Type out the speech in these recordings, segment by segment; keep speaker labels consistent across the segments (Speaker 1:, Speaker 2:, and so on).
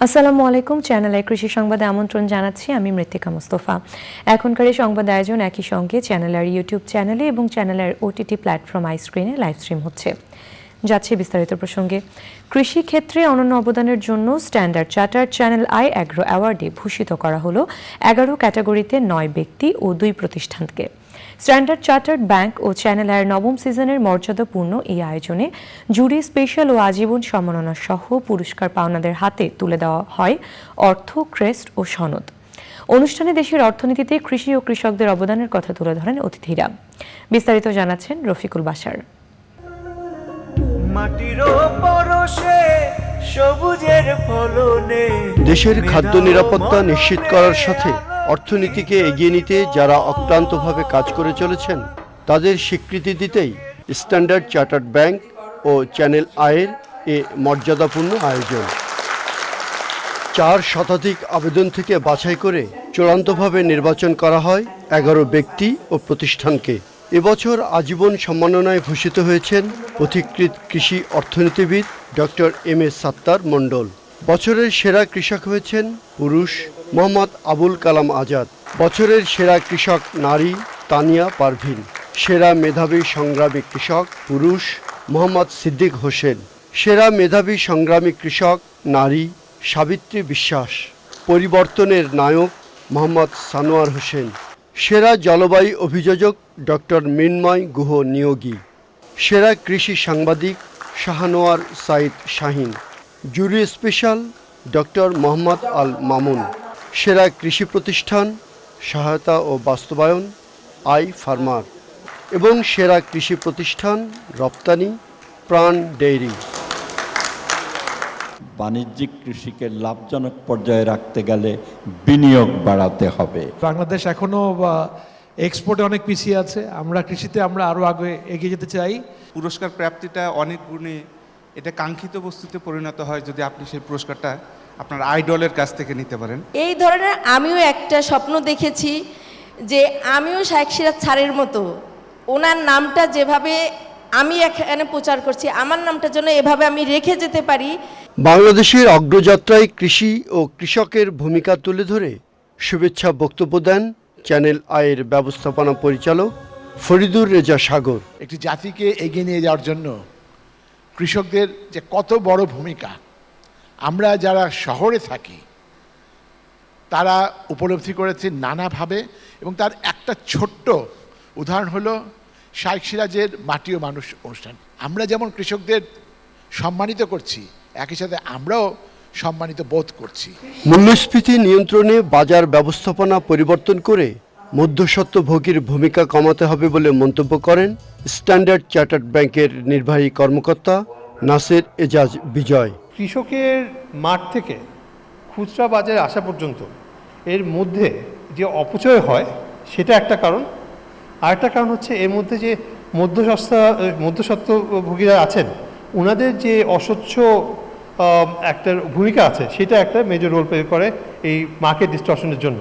Speaker 1: আসসালামু আলাইকুম। Channel I কৃষি সংবাদে আমন্ত্রণ জানাচ্ছি আমি মৃত্তিকা মুস্তফা। এখনকার এই সংবাদ আয়োজন একই সঙ্গে চ্যানেল আর ইউটিউব চ্যানেলে এবং চ্যানেল আর ওটিটি প্ল্যাটফর্ম আই স্ক্রিনে লাইভ স্ট্রিম হচ্ছে। যাচ্ছে বিস্তারিত প্রসঙ্গে। কৃষি ক্ষেত্রে অনন্য অবদানের জন্য Standard Chartered channel I agro অ্যাওয়ার্ডে ভূষিত করা হলো 11 ক্যাটাগরিতে 9 ব্যক্তি ও 2 প্রতিষ্ঠানকে। স্ট্যান্ডার্ড চার্টার্ড ব্যাংক ও চ্যানেল আইয়ের নবম সিজনের মর্যাদাপূর্ণ এই আয়োজনে জুরি স্পেশাল ও আজীবন সম্মাননা সহ পুরস্কার পাওনাদের হাতে তুলে দেওয়া হয় অর্থ, ক্রেস্ট ও সনদ। অনুষ্ঠানে দেশের অর্থনীতিতে কৃষি ও কৃষকদের অবদানের কথা তুলে ধরেন অতিথিরা। বিস্তারিত জানাচ্ছেন রফিকুল বাশার।
Speaker 2: দেশের খাদ্য নিরাপত্তা নিশ্চিত করার সাথে অর্থনীতিকে এগিয়ে নিতে যারা অক্লান্তভাবে কাজ করে চলেছেন তাদের স্বীকৃতি দিতেই স্ট্যান্ডার্ড চার্টার্ড ব্যাংক ও চ্যানেল আইয়ের এ মর্যাদাপূর্ণ আয়োজন। 4 শতাধিক আবেদন থেকে বাছাই করে চূড়ান্তভাবে নির্বাচন করা হয় 11 ব্যক্তি ও প্রতিষ্ঠানকে। এবছর আজীবন সম্মাননায় ভূষিত হয়েছেন পথিকৃৎ কৃষি অর্থনীতিবিদ ডক্টর এম এ সাত্তার মণ্ডল। বছরের সেরা কৃষক হয়েছেন পুরুষ মোহাম্মদ আবুল কালাম আজাদ। বছরের সেরা কৃষক নারী তানিয়া পারভিন। সেরা মেধাবী সংগ্রামী কৃষক পুরুষ মোহাম্মদ সিদ্দিক হোসেন। সেরা মেধাবী সংগ্রামী কৃষক নারী সাবিত্রী বিশ্বাস। পরিবর্তনের নায়ক মোহাম্মদ সানোয়ার হোসেন। সেরা জলবায়ু অভিযোজক ডক্টর মৃন্ময় গুহ নিয়োগী। সেরা কৃষি সাংবাদিক শাহনোয়ার সাইদ শাহিন। জুরি স্পেশাল ডক্টর মোহাম্মদ আল মামুন। সেরা কৃষি প্রতিষ্ঠান সহায়তা ও বাস্তবায়ন আই ফার্মার এবং সেরা কৃষি প্রতিষ্ঠান রপ্তানি প্রাণ ডেইরি।
Speaker 3: বাণিজ্যিক কৃষিকে লাভজনক পর্যায়ে রাখতে গেলে বিনিয়োগ বাড়াতে হবে।
Speaker 4: বাংলাদেশ এখনো এক্সপোর্টে অনেক পিছিয়ে আছে। আমরা কৃষিতে আরো আগে এগিয়ে যেতে চাই।
Speaker 5: পুরস্কার প্রাপ্তিটা অনেক গুণে এটা কাঙ্ক্ষিত বস্তুতে পরিণত হয় যদি আপনি সেই পুরস্কারটা আপনার আইডলের কাছ থেকে নিতে পারেন।
Speaker 6: এই ধরনের আমিও একটা স্বপ্ন দেখেছি যে আমিও শাইখ সিরাজ স্যারের মতো ওনার নামটা যেভাবে আমি এখানে প্রচার করছি আমার নামটা যেন এভাবে আমি রেখে যেতে পারি।
Speaker 2: বাংলাদেশের অগ্রযাত্রায় কৃষি ও কৃষকের ভূমিকা তুলে ধরে শুভেচ্ছা বক্তব্য দেন চ্যানেল আইয়ের ব্যবস্থাপনা পরিচালক ফরিদুর রেজা সাগর।
Speaker 7: একটি জাতিকে এগিয়ে নিয়ে যাওয়ার জন্য কৃষকদের যে কত বড় ভূমিকা আমরা যারা শহরে থাকি তারা উপলব্ধি করেছে নানাভাবে, এবং তার একটা ছোট্ট উদাহরণ হলো শাইখ সিরাজের মাটি ও মানুষ অনুষ্ঠান। আমরা যেমন কৃষকদের সম্মানিত করছি একই সাথে আমরাও সম্মানিত বোধ করছি।
Speaker 2: মূল্যস্ফীতি নিয়ন্ত্রণে বাজার ব্যবস্থাপনা পরিবর্তন করে মধ্যস্বত্বভোগীর ভূমিকা কমাতে হবে বলে মন্তব্য করেন স্ট্যান্ডার্ড চার্টার্ড ব্যাংকের নির্বাহী কর্মকর্তা নাসের এজাজ বিজয়।
Speaker 8: কৃষকের মাঠ থেকে খুচরা বাজারে আসা পর্যন্ত এর মধ্যে যে অপচয় হয় সেটা একটা কারণ। আরেকটা কারণ হচ্ছে এর মধ্যে যে মধ্যস্বত্বভোগীরা আছেন ওনাদের যে অস্বচ্ছ একটা ভূমিকা আছে সেটা একটা মেজর রোল প্লে করে এই মার্কেট ডিস্টরশনের জন্য।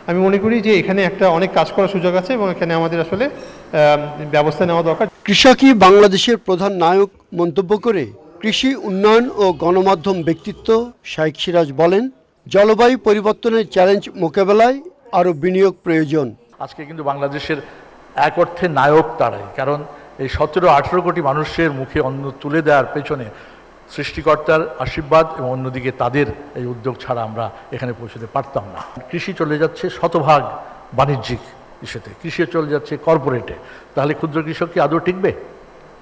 Speaker 8: আমি মনে করি যে এখানে একটা অনেক কাজ করার সুযোগ আছে এবং এখানে আমাদের আসলে ব্যবস্থা নেওয়া দরকার।
Speaker 2: কৃষকই বাংলাদেশের প্রধান নায়ক মন্তব্য করে কৃষি উন্নয়ন ও গণমাধ্যম ব্যক্তিত্ব শাইখ সিরাজ বলেন, জলবায়ু পরিবর্তনের চ্যালেঞ্জ মোকাবেলায় আরও বিনিয়োগ প্রয়োজন।
Speaker 9: আজকে কিন্তু বাংলাদেশের এক অর্থে নায়ক তারাই, কারণ এই 17-18 কোটি মানুষের মুখে অন্ন তুলে দেওয়ার পেছনে সৃষ্টিকর্তার আশীর্বাদ এবং অন্যদিকে তাদের এই উদ্যোগ ছাড়া আমরা এখানে পৌঁছতে পারতাম না। কৃষি চলে যাচ্ছে শতভাগ বাণিজ্যিক ইস্যুতে, কৃষি চলে যাচ্ছে কর্পোরেটে, তাহলে ক্ষুদ্র কৃষক কি আদৌ টিকবে?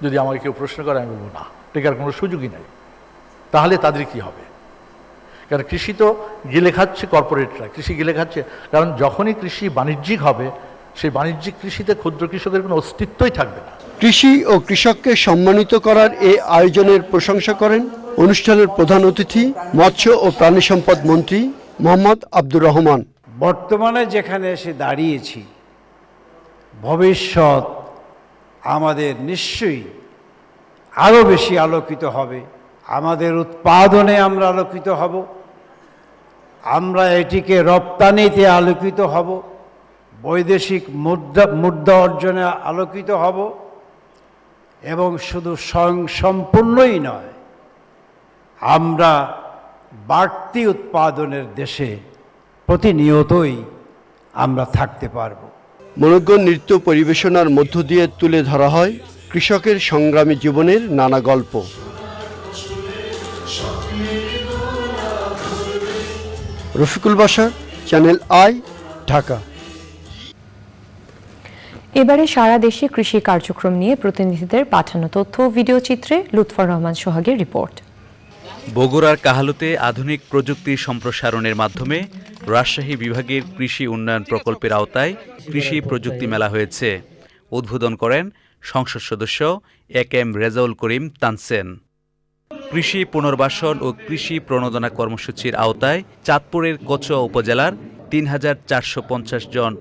Speaker 9: যদি আমাকে কেউ প্রশ্ন করে আমি বলবো না, টেকার কোনো সুযোগই নেই। তাহলে তাদের কি হবে? কারণ কৃষি তো গিলে খাচ্ছে কর্পোরেটরা, কৃষি গিলে খাচ্ছে। কারণ যখনই কৃষি বাণিজ্যিক হবে সেই বাণিজ্যিক কৃষিতে ক্ষুদ্র কৃষকের কোনো অস্তিত্বই থাকবে না।
Speaker 2: কৃষি ও কৃষককে সম্মানিত করার এই আয়োজনের প্রশংসা করেন অনুষ্ঠানের প্রধান অতিথি মৎস্য ও প্রাণী সম্পদ মন্ত্রী মোহাম্মদ আব্দুর রহমান।
Speaker 10: বর্তমানে যেখানে এসে দাঁড়িয়েছি, ভবিষ্যৎ আমাদের নিশ্চয়ই আরও বেশি আলোকিত হবে। আমাদের উৎপাদনে আমরা আলোকিত হব, আমরা এটিকে রপ্তানিতে আলোকিত হব, বৈদেশিক মুদ্রা অর্জনে আলোকিত হব, এবং শুধু স্বয়ংসম্পূর্ণই নয়, আমরা বাড়তি উৎপাদনের দেশে প্রতিনিয়তই আমরা থাকতে পারব।
Speaker 2: মনোজ্ঞ নৃত্য পরিবেশনার মধ্য দিয়ে তুলে ধরা হয় কৃষকের সংগ্রামী জীবনের নানা গল্প। Rafiqul Bashar, channel I, Dhaka.
Speaker 1: এবারে সারা দেশে কৃষি কার্যক্রম নিয়ে প্রতিনিধিদের পাঠানো তথ্য ও ভিডিও চিত্রে লুৎফর রহমান সোহাগের রিপোর্ট।
Speaker 11: বগুড়ার কাহালুতে আধুনিক প্রযুক্তি সম্প্রসারণের মাধ্যমে রাজশাহী বিভাগের কৃষি উন্নয়ন প্রকল্পের আওতায় কৃষি প্রযুক্তি মেলা হয়েছে। উদ্বোধন করেন সংসদ সদস্য এম রেজাউল করিম তানসেন। কৃষি পুনর্বাসন ও কৃষি প্রণোদনা কর্মসূচির আওতায় চাঁদপুরের কচুয়া উপজেলার ৩,৪৫০ জন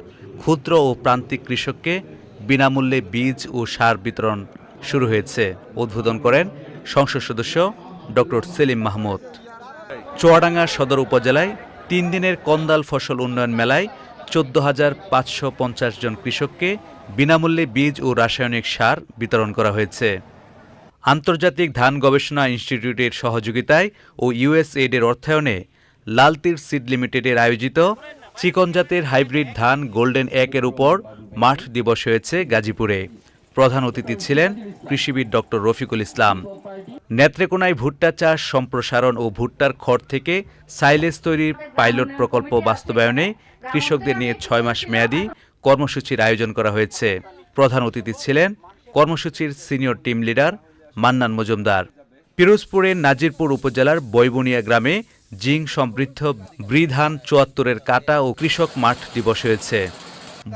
Speaker 11: ক্ষুদ্র ও প্রান্তিক কৃষককে বিনামূল্যে বীজ ও সার বিতরণ শুরু হয়েছে। উদ্বোধন করেন সংসদ সদস্য ডক্টর সেলিম মাহমুদ। চুয়াডাঙ্গা সদর উপজেলায় 3 দিনের কন্দাল ফসল উন্নয়ন মেলায় 14,550 জন কৃষককে বিনামূল্যে বীজ ও রাসায়নিক সার বিতরণ করা হয়েছে। আন্তর্জাতিক ধান গবেষণা ইনস্টিটিউটের সহযোগিতায় ও ইউএসএইডের অর্থায়নে লালতীর সিড লিমিটেডের আয়োজিত চিকন জাতের হাইব্রিড ধান গোল্ডেন 1-এর উপর মাঠ দিবস হয়েছে গাজীপুরে। প্রধান অতিথি ছিলেন কৃষিবিদ ডক্টর রফিকুল ইসলাম। নেত্রেকোনায় ভুট্টা চাষ সম্প্রসারণ ও ভুট্টার খড় থেকে সাইলেজ তৈরির পাইলট প্রকল্প বাস্তবায়নে কৃষকদের নিয়ে 6 মাস মেয়াদী কর্মসূচির আয়োজন করা হয়েছে। প্রধান অতিথি ছিলেন কর্মসূচির senior team leader Mannan Majumdar. পিরোজপুরের নাজিরপুর উপজেলার বৈবুনিয়া গ্রামে জিং সমৃদ্ধ ব্রি ধান 74-এর কাটা ও কৃষক মাঠ দিবস হয়েছে।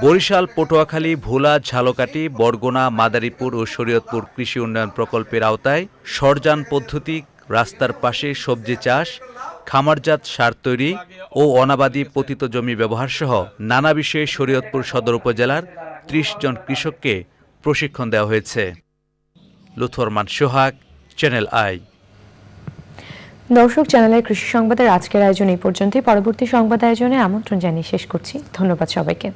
Speaker 11: বরিশাল, পটুয়াখালী, ভোলা, ঝালকাঠি, বরগুনা, মাদারীপুর ও শরীয়তপুর কৃষি উন্নয়ন প্রকল্পের আওতায় সরযান পদ্ধতি, রাস্তার পাশে সবজি চাষ, খামারজাত সার তৈরি ও অনাবাদি পতিত জমি ব্যবহারসহ নানা বিষয়ে শরীয়তপুর সদর উপজেলার 30 জন কৃষককে প্রশিক্ষণ দেওয়া হয়েছে। লুৎফর রহমান সোহাগ, চ্যানেল আই।
Speaker 1: দর্শক, চ্যানেলের কৃষি সংবাদের আজকের আয়োজন এই পর্যন্তই। পরবর্তী সংবাদ আয়োজনে আমন্ত্রণ জানিয়ে শেষ করছি। ধন্যবাদ সবাইকে।